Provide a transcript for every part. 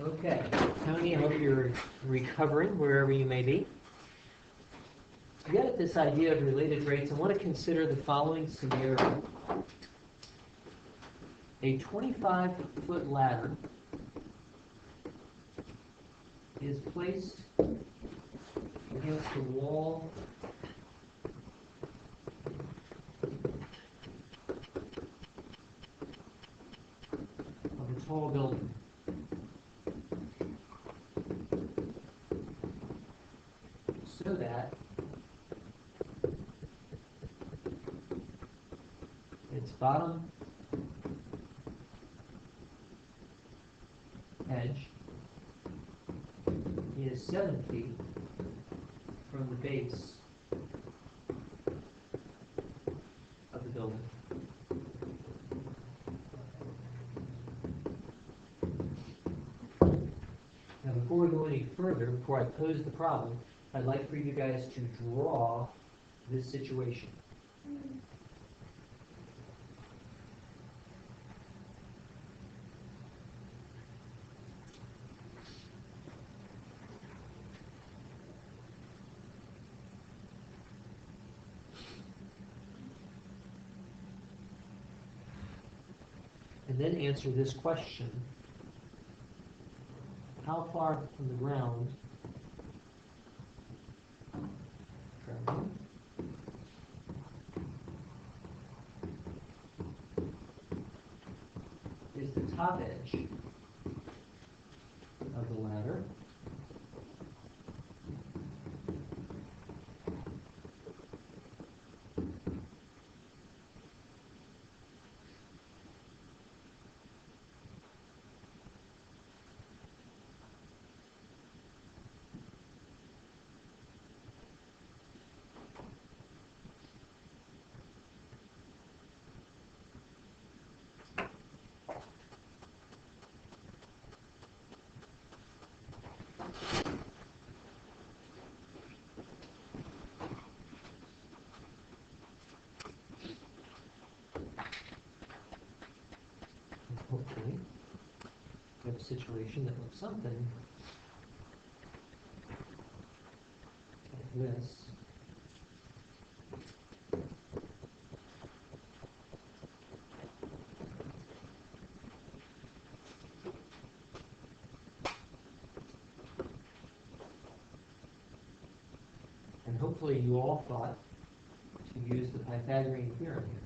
Okay, Tony, I hope you're recovering wherever you may be. To get at this idea of related rates, I want to consider the following scenario. A 25-foot ladder is placed against the wall of a tall building. So that its bottom edge is 7 feet from the base of the building. Now, before we go any further, before I pose the problem, I'd like for you guys to draw this situation. And then answer this question. How far from the ground is the top edge of the ladder? Hopefully, we have a situation that looks something like this. And hopefully you all thought to use the Pythagorean theorem here.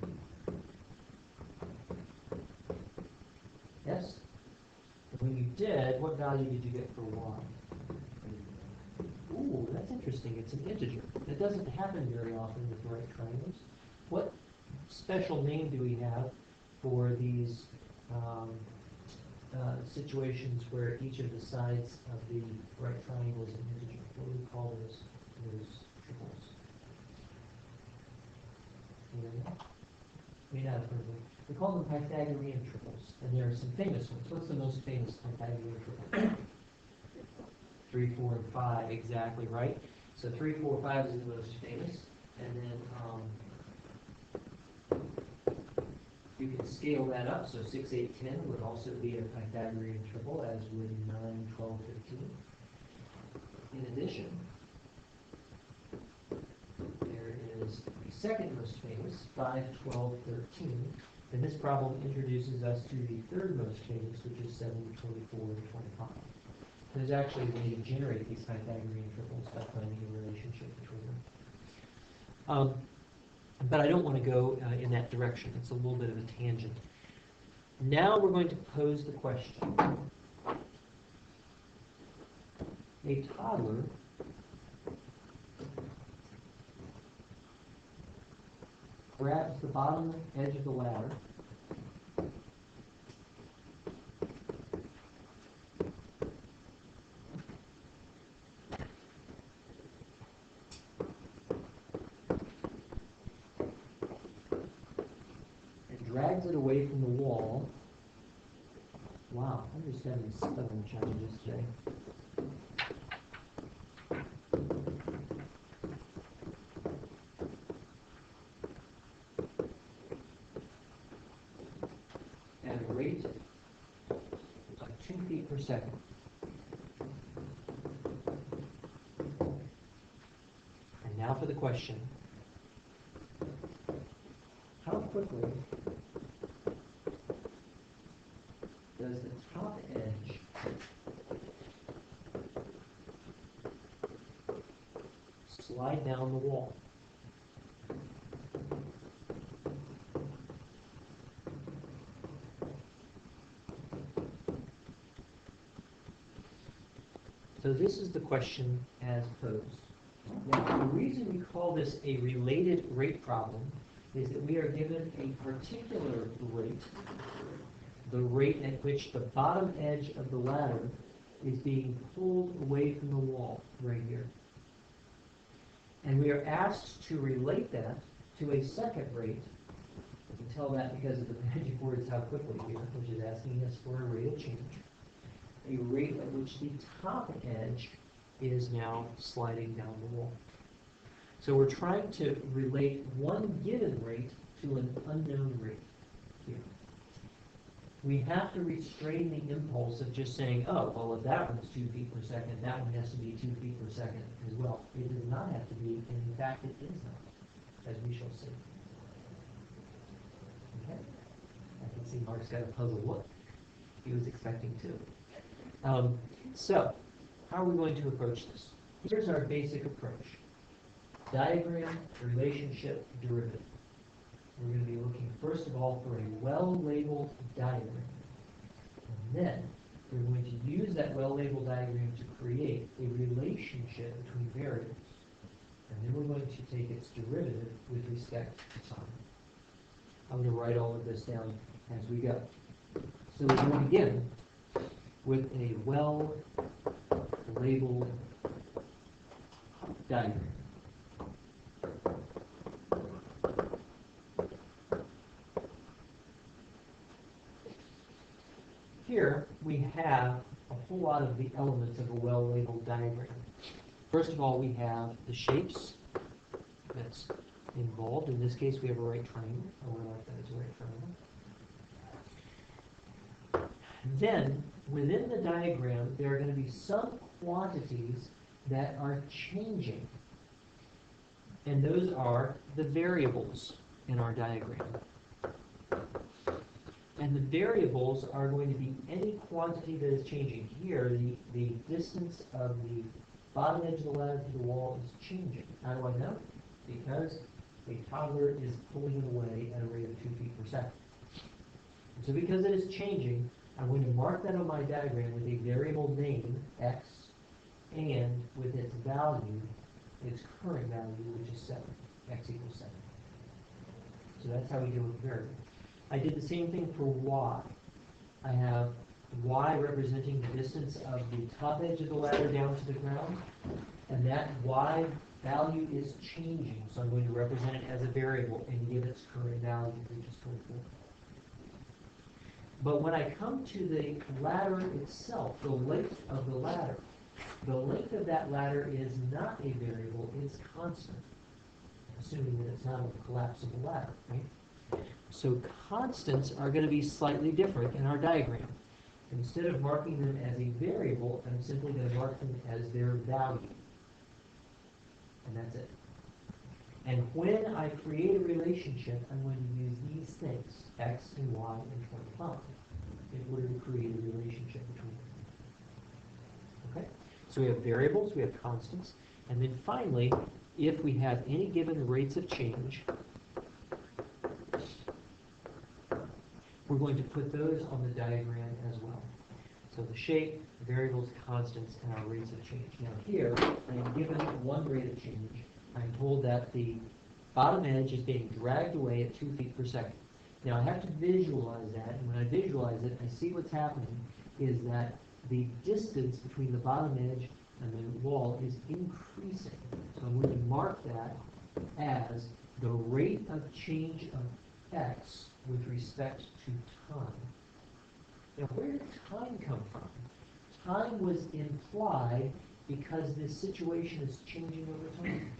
Yes? When you did, what value did you get for y? Ooh, that's interesting. It's an integer. That doesn't happen very often with right triangles. What special name do we have for these situations where each of the sides of the right triangle is an integer? What do we call those triples? May not have heard of them. We call them Pythagorean triples, and there are some famous ones. What's the most famous Pythagorean triple? 3, 4, and 5, exactly right. So 3, 4, 5 is the most famous, and then you can scale that up. So 6, 8, 10 would also be a Pythagorean triple, as would 9, 12, 15. In addition, there is the second most famous, 5, 12, 13. And this problem introduces us to the third most famous, which is 7, 24, and 25. There's actually a way to generate these Pythagorean triples by finding a relationship between them. But I don't want to go in that direction. It's a little bit of a tangent. Now we're going to pose the question. A toddler grabs the bottom edge of the ladder and drags it away from the wall. Wow, I'm just having spelling challenges today. At a rate of 2 feet per second. Now for the question. How quickly does the top edge slide down the wall? So this is the question as posed. Now, the reason we call this a related rate problem is that we are given a particular rate, the rate at which the bottom edge of the ladder is being pulled away from the wall, right here. And we are asked to relate that to a second rate. You can tell that because of the magic words how quickly here, which is asking us for a rate of change. A rate at which the top edge is now sliding down the wall. So we're trying to relate one given rate to an unknown rate here. We have to restrain the impulse of just saying, oh, well, if that one's 2 feet per second, that one has to be 2 feet per second as well. It does not have to be, and in fact, it is not, as we shall see. Okay? I can see Mark's got a puzzled look. He was expecting to. So, how are we going to approach this? Here's our basic approach. Diagram, relationship, derivative. We're going to be looking first of all for a well-labeled diagram. And then we're going to use that well-labeled diagram to create a relationship between variables. And then we're going to take its derivative with respect to time. I'm going to write all of this down as we go. So we're going to begin with a well-labeled diagram. Here we have a whole lot of the elements of a well-labeled diagram. First of all, we have the shapes that's involved. In this case, we have a right triangle. I would like that as a right triangle. Then, within the diagram, there are going to be some quantities that are changing. And those are the variables in our diagram. And the variables are going to be any quantity that is changing. Here, the distance of the bottom edge of the ladder to the wall is changing. How do I know? Because a toddler is pulling it away at a rate of 2 feet per second. So because it is changing, I'm going to mark that on my diagram with a variable name, x, and with its value, its current value, which is 7. X equals 7. So that's how we deal with variables. I did the same thing for y. I have y representing the distance of the top edge of the ladder down to the ground, and that y value is changing, so I'm going to represent it as a variable and give its current value, which is 24. But when I come to the ladder itself, the length of the ladder, the length of that ladder is not a variable, it's constant, assuming that it's not a collapsible ladder, right? So constants are going to be slightly different in our diagram. Instead of marking them as a variable, I'm simply going to mark them as their value. And that's it. And when I create a relationship, I'm going to use these things, x and y and 25, in order to create a relationship between them. Okay? So we have variables, we have constants, and then finally, if we have any given rates of change, we're going to put those on the diagram as well. So the shape, the variables, constants, and our rates of change. Now here, I am given one rate of change. I'm told that the bottom edge is being dragged away at 2 feet per second. Now I have to visualize that, and when I visualize it, I see what's happening is that the distance between the bottom edge and the wall is increasing. So I'm going to mark that as the rate of change of x with respect to time. Now, where did time come from? Time was implied because this situation is changing over time.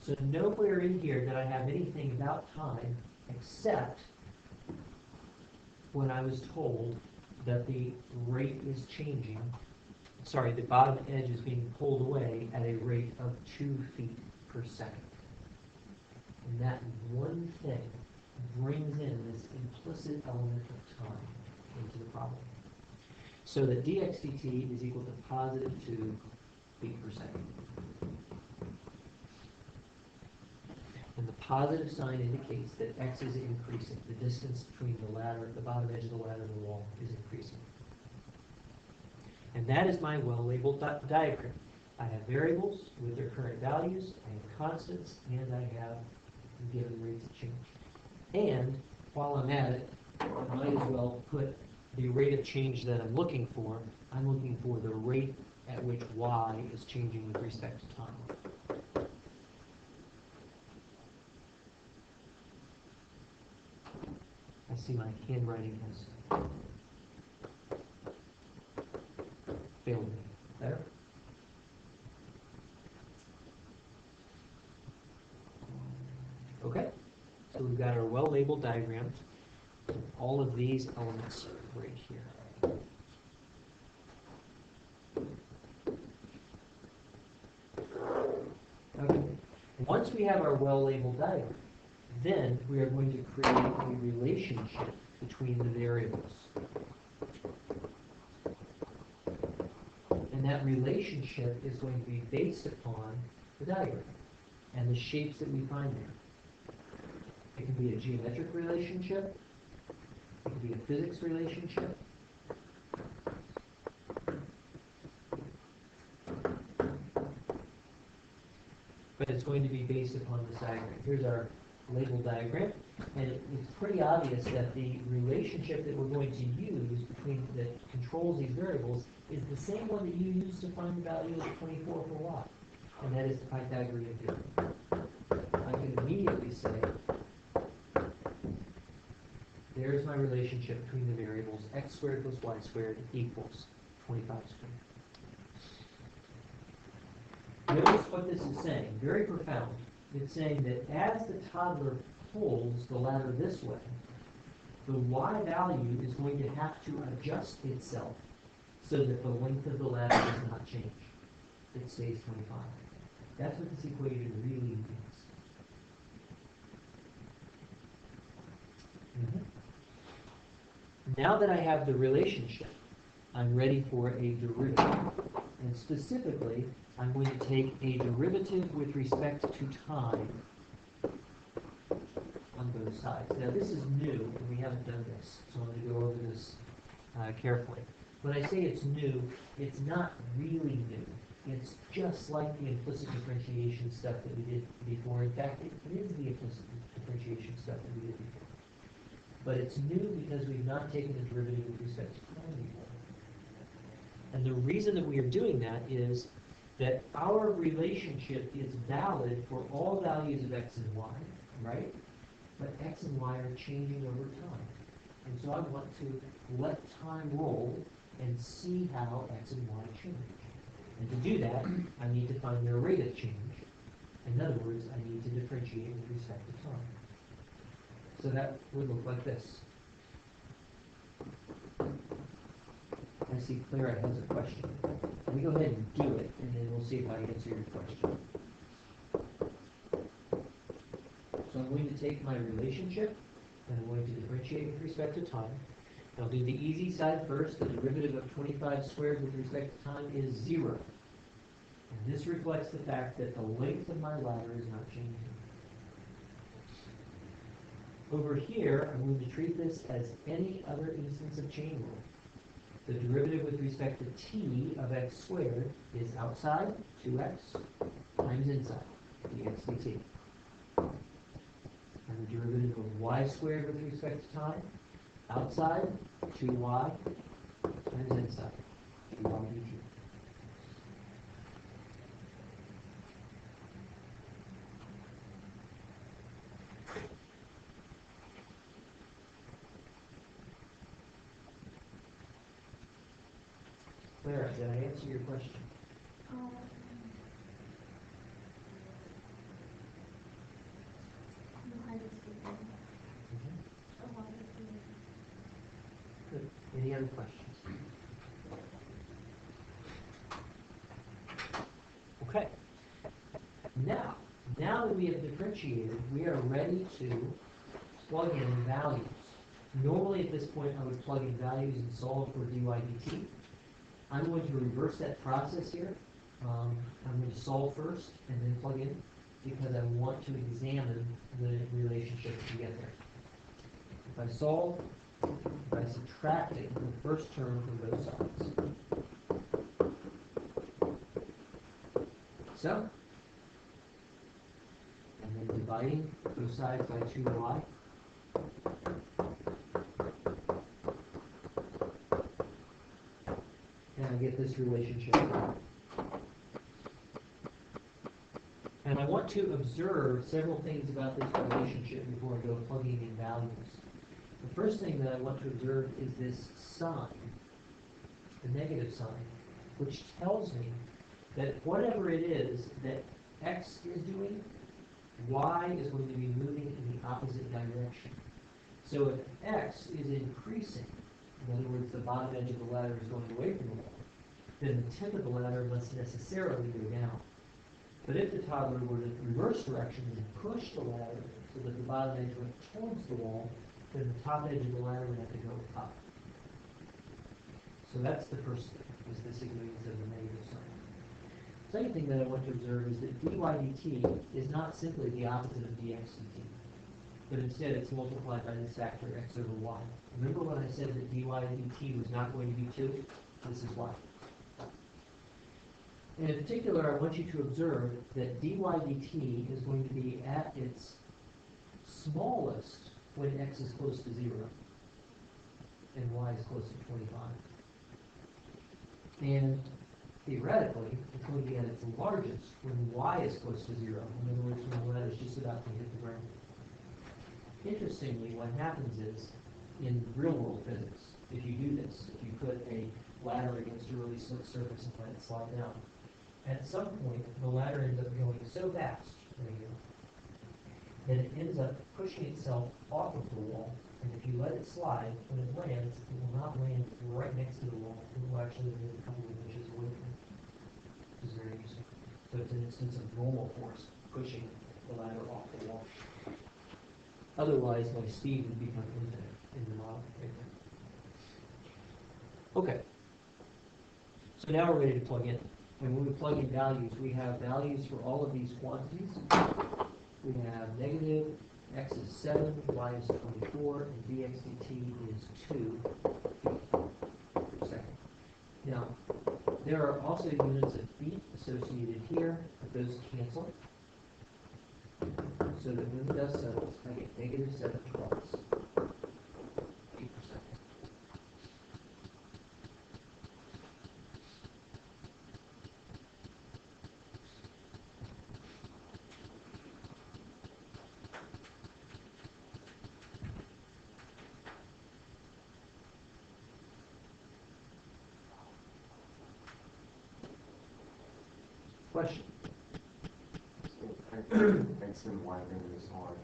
So nowhere in here did I have anything about time except when I was told that the rate is changing. Sorry, the bottom edge is being pulled away at a rate of 2 feet per second. And that one thing brings in this implicit element of time into the problem. So that dx dt is equal to positive 2 feet per second. And the positive sign indicates that x is increasing. The distance between the ladder, the bottom edge of the ladder and the wall is increasing. And that is my well-labeled diagram. I have variables with their current values, I have constants, and I have given rates of change. And while I'm at it, I might as well put the rate of change that I'm looking for. I'm looking for the rate at which y is changing with respect to time. I see my handwriting has failed me. Better? Okay, so we've got our well-labeled diagram. All of these elements right here. Okay. Once we have our well-labeled diagram, then we are going to create a relationship between the variables. And that relationship is going to be based upon the diagram and the shapes that we find there. It can be a geometric relationship. It can be a physics relationship. But it's going to be based upon this diagram. Here's our label diagram. And it's pretty obvious that the relationship that we're going to use between that controls these variables is the same one that you use to find the value of 24 for y. And that is the Pythagorean theorem. I can immediately say, there's my relationship between the variables x squared plus y squared equals 25 squared. Notice what this is saying, very profound. It's saying that as the toddler pulls the ladder this way, the y value is going to have to adjust itself so that the length of the ladder does not change. It stays 25. That's what this equation really means. Now that I have the relationship, I'm ready for a derivative. And specifically, I'm going to take a derivative with respect to time on both sides. Now this is new, and we haven't done this, so I'm going to go over this carefully. When I say it's new, it's not really new. It's just like the implicit differentiation stuff that we did before. In fact, it is the implicit differentiation stuff that we did before. But it's new because we've not taken a derivative with respect to time before. And the reason that we are doing that is that our relationship is valid for all values of x and y, right? But x and y are changing over time. And so I want to let time roll and see how x and y change. And to do that, I need to find their rate of change. In other words, I need to differentiate with respect to time. So that would look like this. I see Clara has a question. Let me go ahead and do it, and then we'll see if I answer your question. So I'm going to take my relationship, and I'm going to differentiate with respect to time. And I'll do the easy side first. The derivative of 25 squared with respect to time is 0. And this reflects the fact that the length of my ladder is not changing. Over here, I'm going to treat this as any other instance of chain rule. The derivative with respect to t of x squared is outside, 2x, times inside, dx dt. And the derivative of y squared with respect to time, outside, 2y, times inside, dy dt. Clara, did I answer your question? Good. Any other questions? Okay. Now, now that we have differentiated, we are ready to plug in values. Normally at this point, I would plug in values and solve for dy dt. I'm going to reverse that process here. I'm going to solve first and then plug in because I want to examine the relationship to get there. If I solve, by subtracting the first term from both sides. So, and then dividing both sides by 2y. And I get this relationship. And I want to observe several things about this relationship before I go plugging in values. The first thing that I want to observe is this sign, the negative sign, which tells me that whatever it is that x is doing, y is going to be moving in the opposite direction. So if x is increasing, in other words, the bottom edge of the ladder is going away from the wall, then the tip of the ladder must necessarily go down. But if the toddler were to reverse directions and push the ladder so that the bottom edge went towards the wall, then the top edge of the ladder would have to go up. So that's the first thing, is the significance of the negative sign. Second thing that I want to observe is that dy dt is not simply the opposite of dx dt, but instead it's multiplied by this factor x over y. Remember when I said that dy dt was not going to be 2? This is why. And in particular, I want you to observe that dy dt is going to be at its smallest when x is close to 0 and y is close to 25. And theoretically, it's going to be at its largest when y is close to 0. In other words, when the ladder is just about to hit the ground. Interestingly, what happens is, in real-world physics, if you do this, if you put a ladder against a really slick surface and let it slide down, at some point, the ladder ends up going so fast that it ends up pushing itself off of the wall. And if you let it slide, when it lands, it will not land right next to the wall. It will actually land a couple of inches away from it, which is very interesting. So it's an instance of normal force pushing the ladder off the wall. Otherwise, my speed would become infinite in the model right there. Okay. So now we're ready to plug in. And when we plug in values, we have values for all of these quantities. We have negative, x is 7, y is 24, and dx dt is 2 per second. Now, there are also units of feet associated here, but those cancel. So that when the dust settles, I get negative 7 12ths feet per second. Question? X and Y values are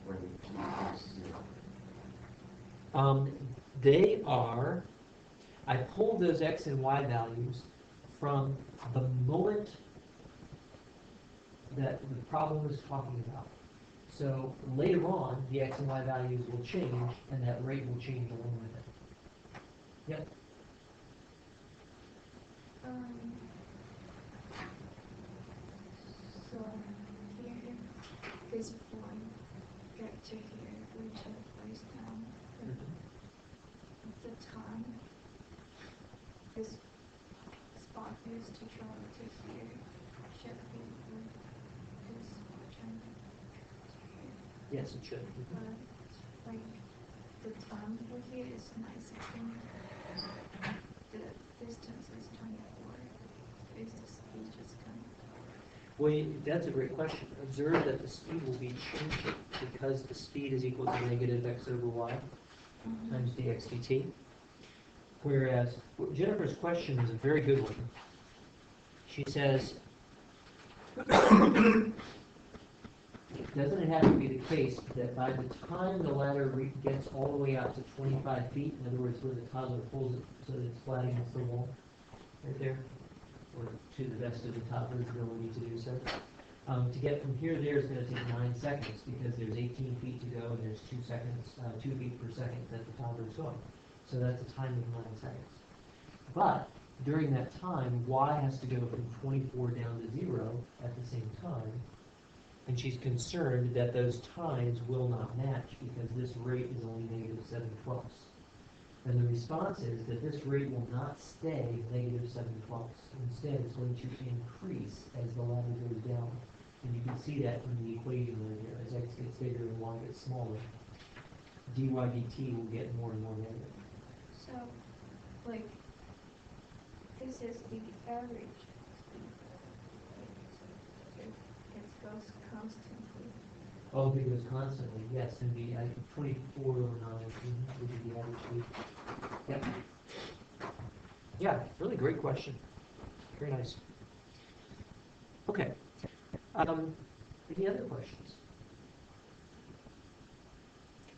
when P equals 0. They are, I pulled those x and y values from the moment that the problem was talking about. So later on, the x and y values will change, and that rate will change along with it. Yep. So here, this point, get to here, we should place down the time. This spot is to travel to here, should be this time to here. Yes, it should. But like the time over here is 9 seconds. The distance is 24. Is the speed just coming? Well, that's a great question. Observe that the speed will be changing because the speed is equal to negative x over y times dx dt. Whereas Jennifer's question is a very good one. She says, doesn't it have to be the case that by the time the ladder gets all the way out to 25 feet, in other words, where the toddler pulls it so that it's flat against the wall, right there, or to the best of the toddler's ability to do so, To get from here to there is going to take 9 seconds because there's 18 feet to go and there's 2 seconds, 2 feet per second that the toddler is going. So that's a time of 9 seconds. But during that time, y has to go from 24 down to 0 at the same time. And she's concerned that those times will not match because this rate is only -7/12. And the response is that this rate will not stay -7/12. Instead, it's going to increase as the ladder goes down. And you can see that from the equation right here. As x gets bigger and y gets smaller, dy dt will get more and more negative. So, like, this is the average. It goes constantly. Oh, if it goes constantly, yes, and the 24 over 9 would be the average speed. Yep. Yeah, really great question. Very nice. Okay. Any other questions?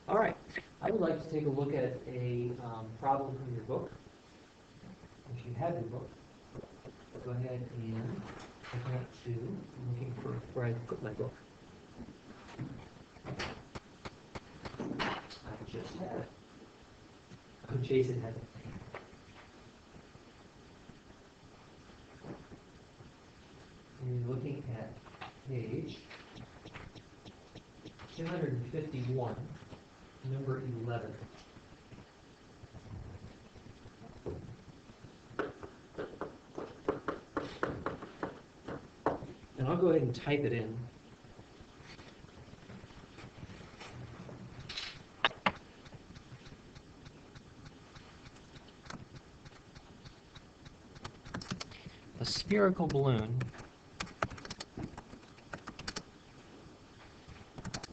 All right. I would like to take a look at a problem from your book. If you have your book, go ahead and open up to, I'm looking for where I put my book. I just had it. Oh, Jason had it. You're looking at page 251, number 11. And I'll go ahead and type it in. A spherical balloon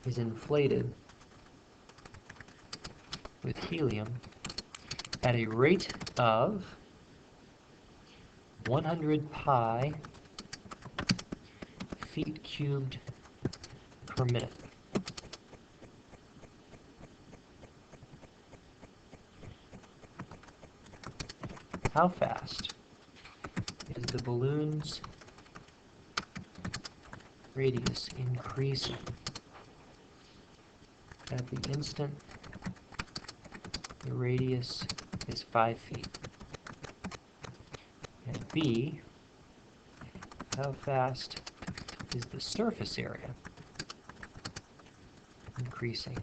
is inflated with helium at a rate of 100 pi feet cubed per minute. How fast is the balloon's radius increasing at the instant the radius is 5 feet? And B, how fast is the surface area increasing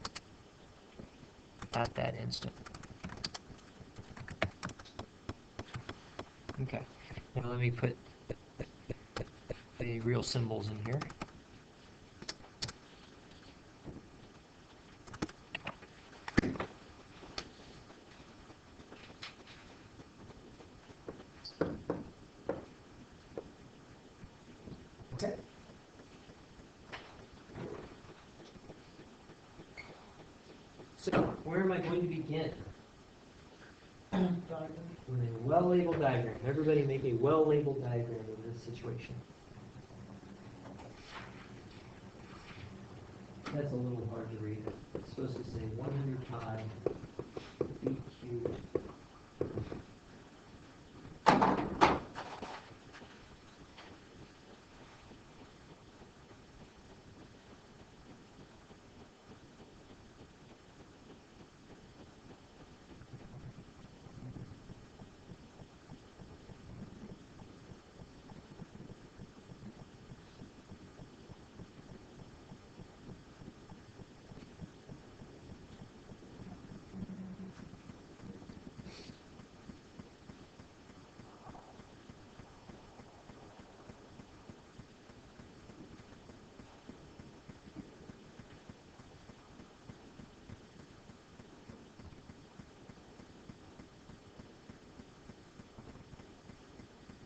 at that instant? Okay, now let me put the real symbols in here. Okay. So, where am I going to begin? With a well-labeled diagram. Everybody make a well-labeled diagram in this situation. That's a little hard to read. It's supposed to say 100 pi feet cubed.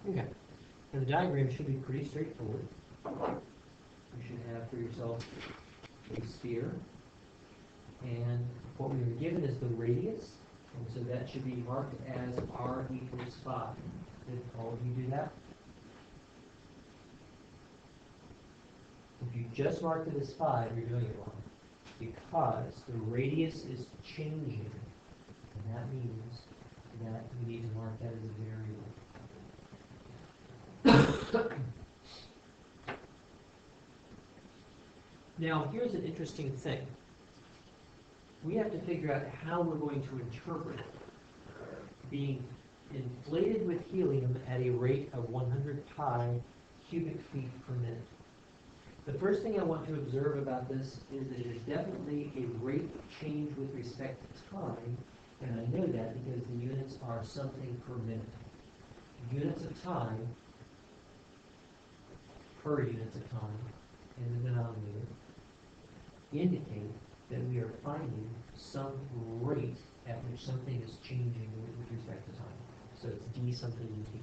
Okay. Now the diagram should be pretty straightforward. You should have for yourself a sphere. And what we were given is the radius. And so that should be marked as r equals 5. Did all of you do that? If you just marked it as 5, you're doing it wrong. Because the radius is changing. And that means that you need to mark that as a variable. 5 Now, here's an interesting thing. We have to figure out how we're going to interpret being inflated with helium at a rate of 100 pi cubic feet per minute. The first thing I want to observe about this is that it is definitely a rate change with respect to time, and I know that because the units are something per minute. Units of time per units of time in the denominator indicate that we are finding some rate at which something is changing with respect to time. So it's d something dt.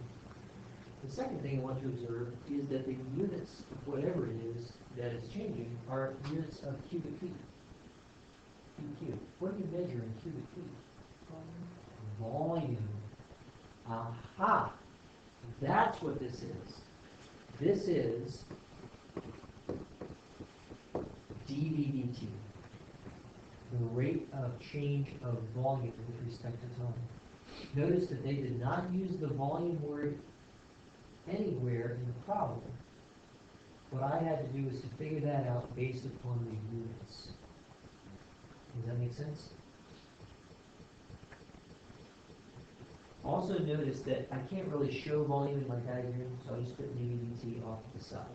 The second thing I want to observe is that the units of whatever it is that is changing are units of cubic feet. Q. What do you measure in cubic feet? Volume. Aha! That's what this is. This is dV/dt, the rate of change of volume with respect to time. Notice that they did not use the volume word anywhere in the problem. What I had to do was to figure that out based upon the units. Does that make sense? Also notice that I can't really show volume in my diagram, so I just put dV/dt off to the side.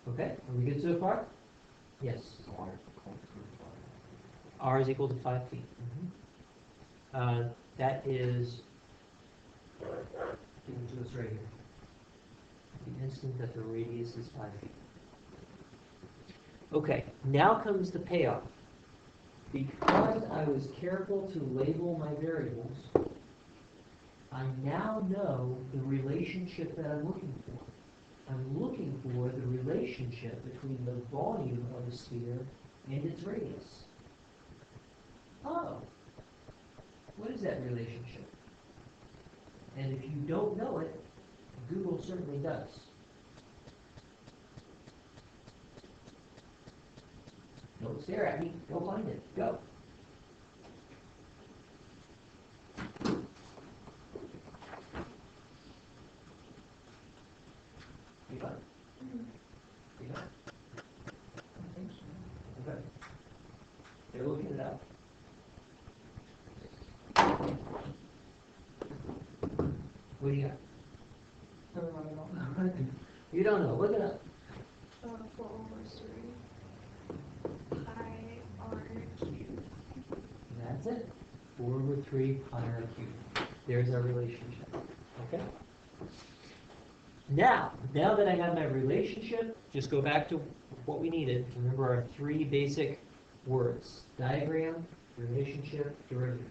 Okay, are we good so far? Yes. R is equal to 5 feet. That is given to us right here. The instant that the radius is 5 feet. Okay, now comes the payoff. Because I was careful to label my variables, I now know the relationship that I'm looking for. I'm looking for the relationship between the volume of the sphere and its radius. Oh, what is that relationship? And if you don't know it, Google certainly does. Don't stare at me, go find it, go. You got it? You got it? I think so. Okay. They're looking it up. What do you got? You don't know. Look it up. 4/3 pi r cubed. That's it. 4/3 pi r cubed. There's our relationship. Okay? Now that I have my relationship, just go back to what we needed. Remember our three basic words. Diagram, relationship, derivative.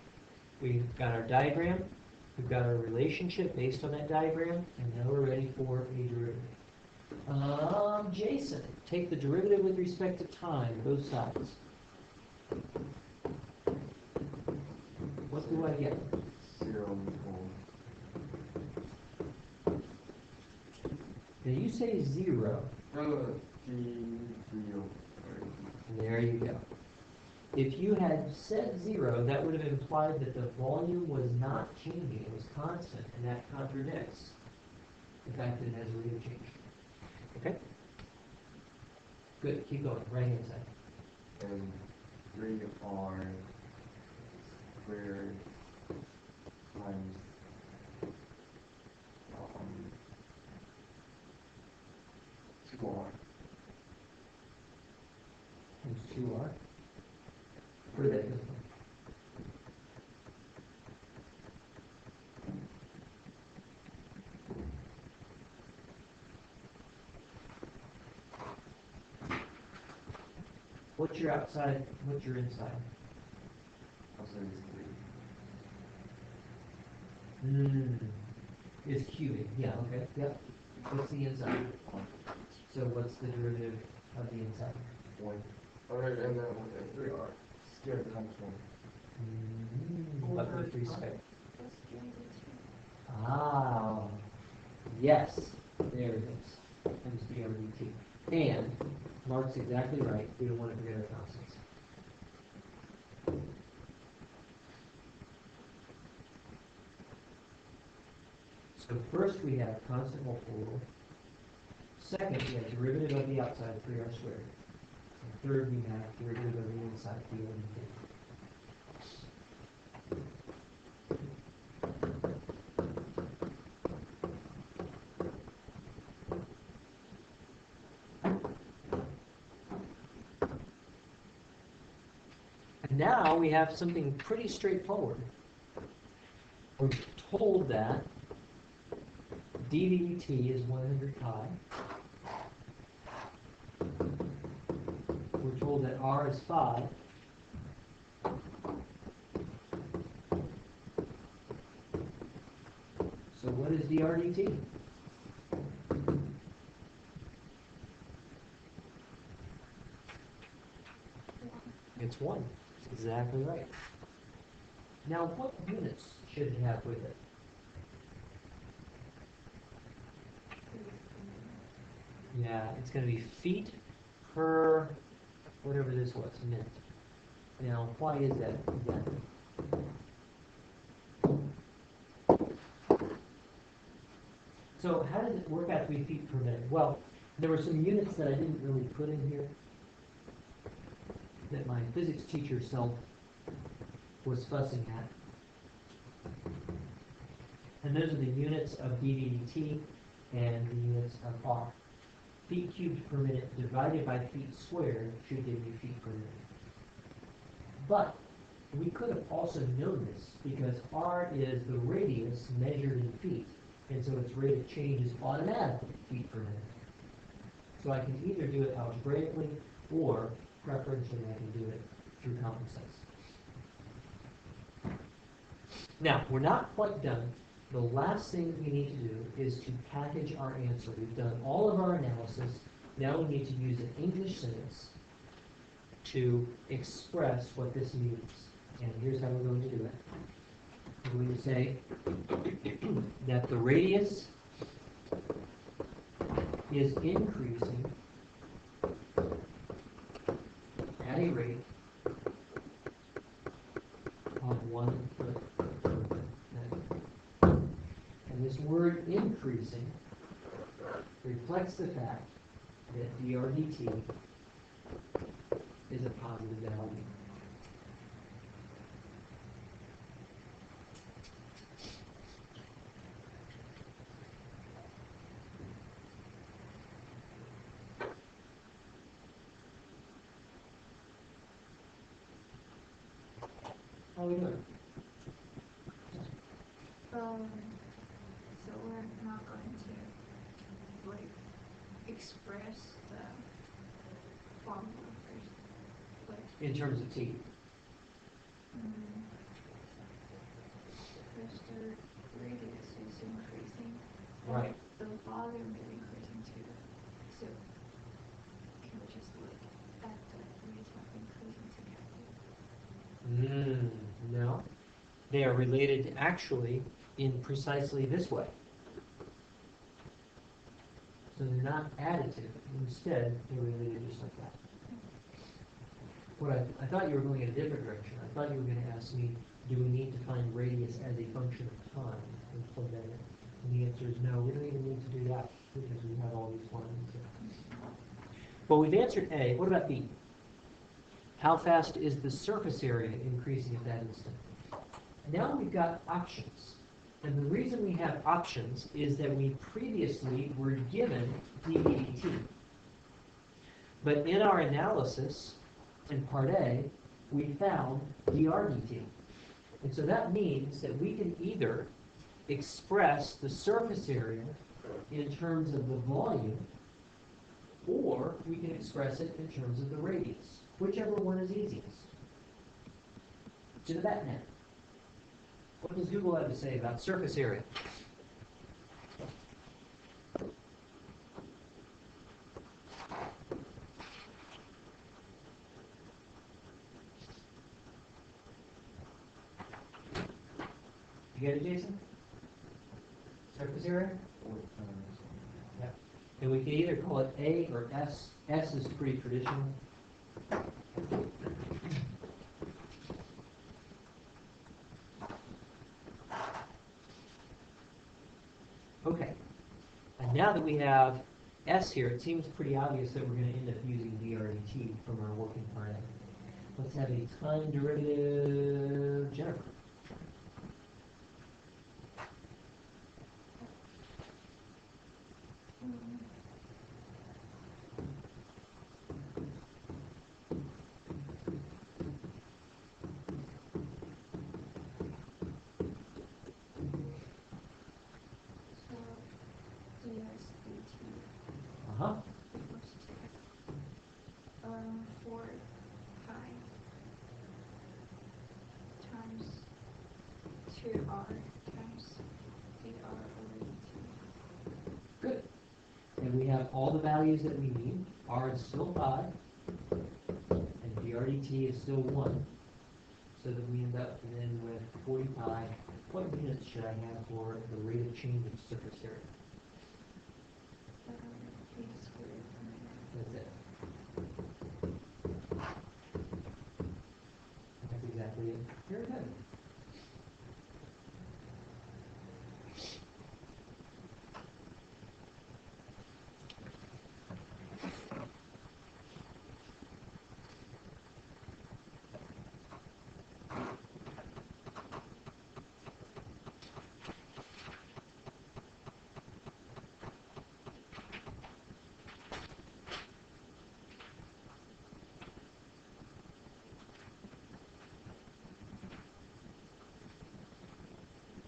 We've got our diagram, we've got our relationship based on that diagram, and now we're ready for a derivative. Jason, take the derivative with respect to time, both sides. What do I get? 0 equals Now you say 0. G0. There you go. If you had said 0, that would have implied that the volume was not changing, it was constant, and that contradicts the fact that it has a rate of change. Okay? Good, keep going, right hand side. And 3r squared times 2r. Times 2r. Where did that go from? What's your outside, what's your inside? I'll say it's 3. Is cubing, yeah, okay, yep. What's the inside? So what's the derivative of the inside? 1. Alright, and then 3r squared times 1. What with respect? Plus derivative. Ah, yes, there it is. Times dRdt. And Mark's exactly right. We don't want to forget our constants. So first we have constant multiple rule. Second, we have derivative of the outside, 3r squared. And third, we have derivative of the inside, dRdt. And now we have something pretty straightforward. We're told that dVdt is 100 pi. We're told that r is 5. So what is dRdt? It's 1. That's exactly right. Now, what units should it have with it? Yeah, it's going to be feet per whatever this was, minute. Now, why is that exactly? So how does it work out to be feet per minute? Well, there were some units that I didn't really put in here that my physics teacher self was fussing at. And those are the units of dVdt and the units of r. Feet cubed per minute divided by feet squared should give you feet per minute. But we could have also known this because r is the radius measured in feet, and so its rate of change is automatically feet per minute. So I can either do it algebraically or preferentially I can do it through common sense. Now, we're not quite done. The last thing we need to do is to package our answer. We've done all of our analysis. Now we need to use an English sentence to express what this means. And here's how we're going to do it. We're going to say that the radius is increasing at a rate of 1 foot per minute. And this word increasing reflects the fact that dRdt is a positive value. How are we doing? So we're not going to like express the formula first, like In terms of t. first the radius is increasing. Right. The volume is increasing too. So can we just look at the rates of increasing together? No. They are related actually in precisely this way. So they're not additive. Instead, they're related just like that. What I thought you were going in a different direction. I thought you were going to ask me, do we need to find radius as a function of time and plug that in? And the answer is no, we don't even need to do that because we have all these quantities here. Well, we've answered A. What about B? How fast is the surface area increasing at that instant? Now we've got options. And the reason we have options is that we previously were given dVdt. But in our analysis, in part A, we found dRdt. And so that means that we can either express the surface area in terms of the volume, or we can express it in terms of the radius, whichever one is easiest. To the bat now. What does Google have to say about surface area? You get it, Jason? surface area. 40 times. And we can either call it A or S. S is pretty traditional. Okay. And now that we have S here, it seems pretty obvious that we're going to end up using DRDT from our working part. Let's have a time derivative, Jennifer. Um, So, DSDT Uh-huh. equals to 4 pi times 2r times dr over dt. Good. And we have all the values that we need. R is still 5, and DRDT is still 1. So that we end up then with 45. What units should I have for the rate of change of surface area? B squared minus That's it. That's exactly it. Very good.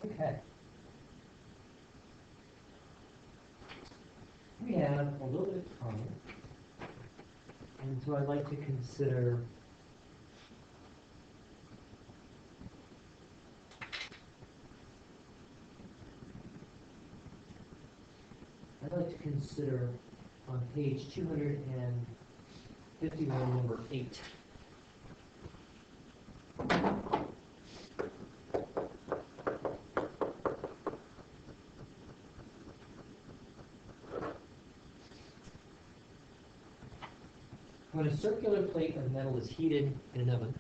Okay. We have a little bit of time, and so I'd like to consider on page 251, number 8. When a circular plate of metal is heated in an oven,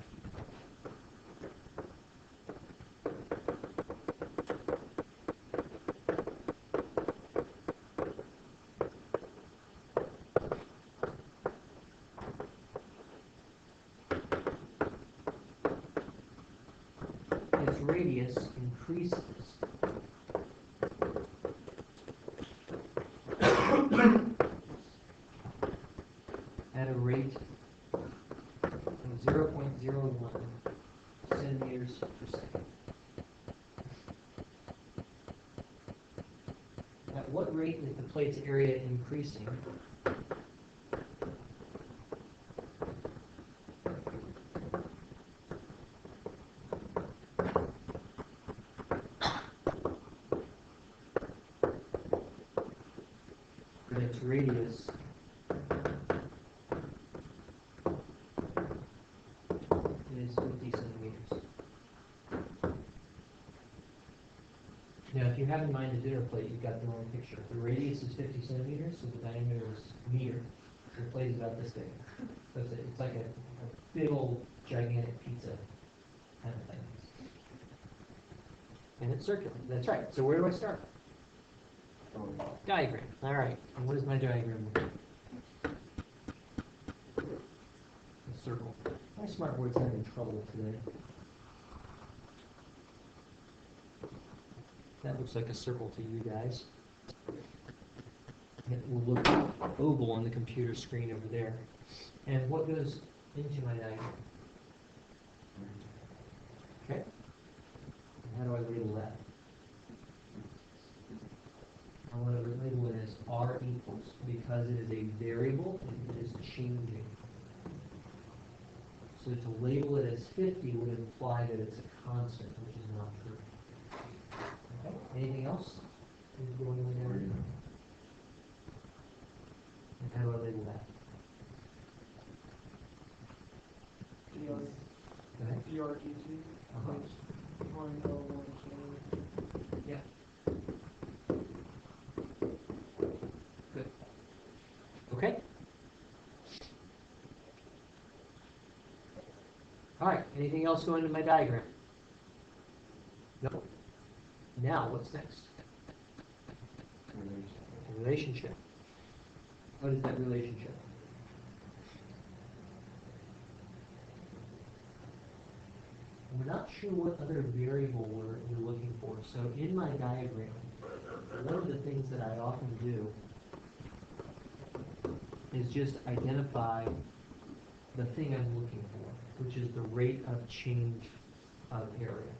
its radius increases at a rate of 0.01 centimeters per second. At what rate is the plate's area increasing? But its radius is 50 centimeters. Now, if you have in mind a dinner plate, you've got the wrong picture. The radius is 50 centimeters, so the diameter is meter. So the plate is about this big. So it's like a big old gigantic pizza kind of thing. And it's circular. That's right. So where do I start? Diagram. All right. And what is my diagram? A circle. My smart board's having trouble today. That looks like a circle to you guys. It will look oval on the computer screen over there. And what goes into my diagram? Okay. And how do I label that? I want to label it as R equals, because it is a variable and it is changing. So to label it as 50 would imply that it's a constant, which is not true. Okay. Anything else? Who's going in there? And how do I label that? Go ahead. DRDT. Uh-huh. Point 012. Yeah. All right, anything else going into my diagram? No. Now, what's next? Relation. Relationship. What is that relationship? We're not sure what other variable you're looking for. So in my diagram, one of the things that I often do is just identify the thing I'm looking for, which is the rate of change of area.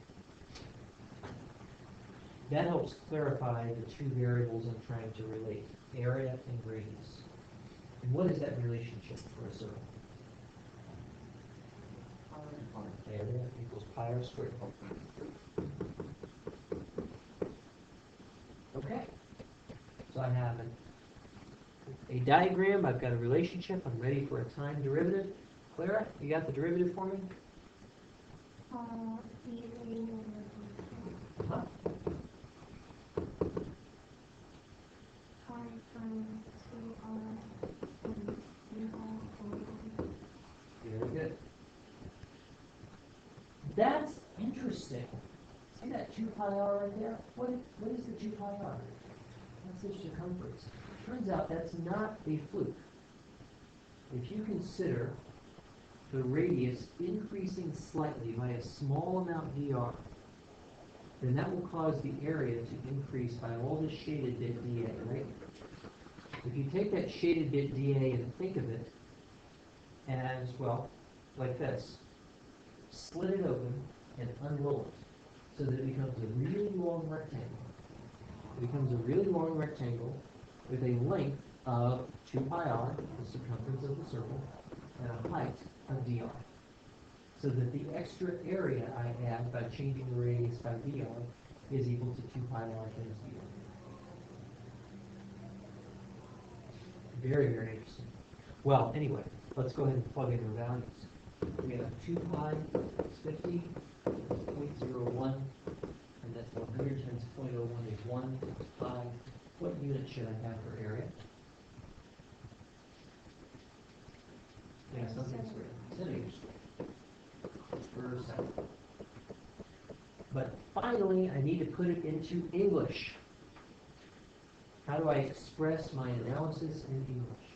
That helps clarify the two variables I'm trying to relate, area and radius. And what is that relationship for a circle? Area equals pi r squared. Okay. So I have a diagram, I've got a relationship, I'm ready for a time derivative. Clara, you got the derivative for me? Huh? Very good. That's interesting. See that 2 pi r right there? What is the 2 pi r? That's the circumference. Turns out that's not a fluke. If you consider the radius increasing slightly by a small amount dr, then that will cause the area to increase by all the shaded bit dA, right? If you take that shaded bit dA and think of it as, well, like this, split it open and unroll it so that it becomes a really long rectangle. It becomes a really long rectangle with a length of 2 pi r, the circumference of the circle, and a height of dr. So that the extra area I add by changing the radius by dr is equal to 2 pi r times dr. Very, very interesting. Well, anyway, let's go ahead and plug in our values. We have 2 pi is 50, 0.01, and that's 100 times 0.01 is 1 pi. What unit should I have for area? Yeah, something squared. Centimeters squared. Per second. But finally, I need to put it into English. How do I express my analysis in English?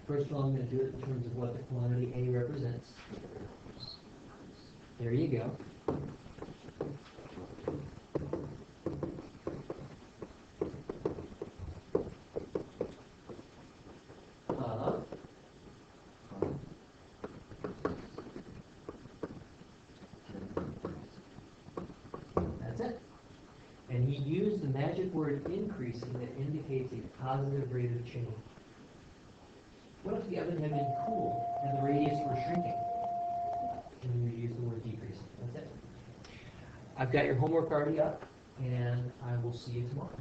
First of all, I'm going to do it in terms of what the quantity A represents. There you go. That's it. And he used the magic word increasing that indicates a positive rate of change. What if the oven had been cool and the radius were shrinking? And we use the word decreasing. That's it. I've got your homework already up, and I will see you tomorrow.